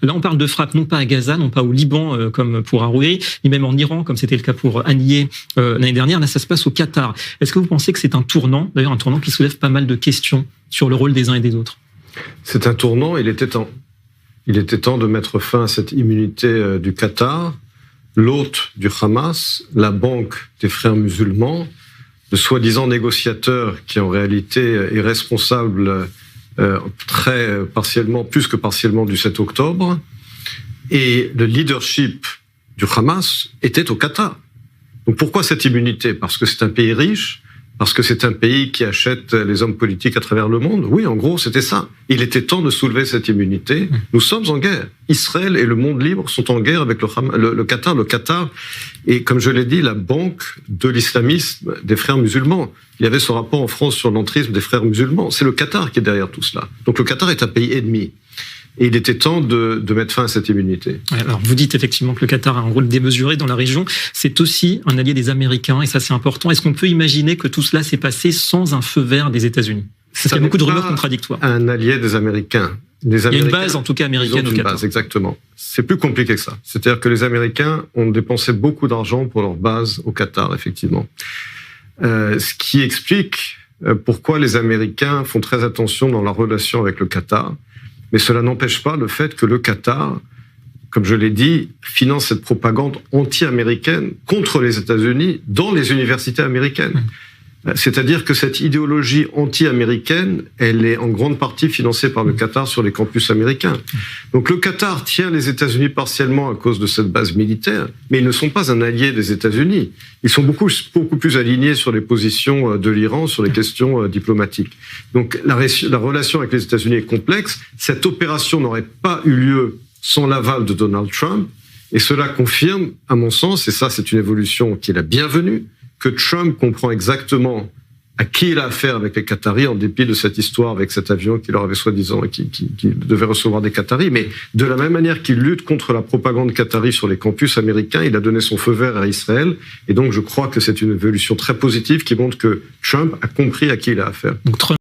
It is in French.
Là, on parle de frappe non pas à Gaza, non pas au Liban comme pour Harouri, ni même en Iran comme c'était le cas pour Haniyeh l'année dernière. Là, ça se passe au Qatar. Est-ce que vous pensez que c'est un tournant, d'ailleurs un tournant qui soulève pas mal de questions sur le rôle des uns et des autres? C'est un tournant, il était temps. Il était temps de mettre fin à cette immunité du Qatar, l'hôte du Hamas, la banque des frères musulmans, le soi-disant négociateur qui en réalité est responsable très partiellement, plus que partiellement du 7 octobre, et le leadership du Hamas était au Qatar. Donc pourquoi cette immunité? Parce que c'est un pays riche, parce que c'est un pays qui achète les hommes politiques à travers le monde. Oui, en gros, c'était ça. Il était temps de soulever cette immunité. Nous sommes en guerre. Israël et le monde libre sont en guerre avec le Qatar. Le Qatar est, comme je l'ai dit, la banque de l'islamisme des frères musulmans. Il y avait ce rapport en France sur l'entrisme des frères musulmans. C'est le Qatar qui est derrière tout cela. Donc le Qatar est un pays ennemi. Et il était temps de mettre fin à cette immunité. Alors, vous dites effectivement que le Qatar a un rôle démesuré dans la région. C'est aussi un allié des Américains, et ça c'est important. Est-ce qu'on peut imaginer que tout cela s'est passé sans un feu vert des États-Unis? Parce qu'il y a beaucoup de rumeurs contradictoires. Un allié des Américains. Il y a une base, en tout cas américaine au Qatar. Base, exactement. C'est plus compliqué que ça. C'est-à-dire que les Américains ont dépensé beaucoup d'argent pour leur base au Qatar, effectivement. Ce qui explique pourquoi les Américains font très attention dans leur relation avec le Qatar. Mais cela n'empêche pas le fait que le Qatar, comme je l'ai dit, finance cette propagande anti-américaine contre les États-Unis dans les universités américaines. C'est-à-dire que cette idéologie anti-américaine, elle est en grande partie financée par le Qatar sur les campus américains. Donc le Qatar tient les États-Unis partiellement à cause de cette base militaire, mais ils ne sont pas un allié des États-Unis. Ils sont beaucoup plus alignés sur les positions de l'Iran, sur les questions diplomatiques. Donc la relation avec les États-Unis est complexe. Cette opération n'aurait pas eu lieu sans l'aval de Donald Trump, et cela confirme, à mon sens, et ça c'est une évolution qui est la bienvenue, que Trump comprend exactement à qui il a affaire avec les Qataris, en dépit de cette histoire avec cet avion qui leur avait soi-disant, qui devait recevoir des Qataris. Mais de la même manière qu'il lutte contre la propagande qatari sur les campus américains, il a donné son feu vert à Israël. Et donc je crois que c'est une évolution très positive qui montre que Trump a compris à qui il a affaire.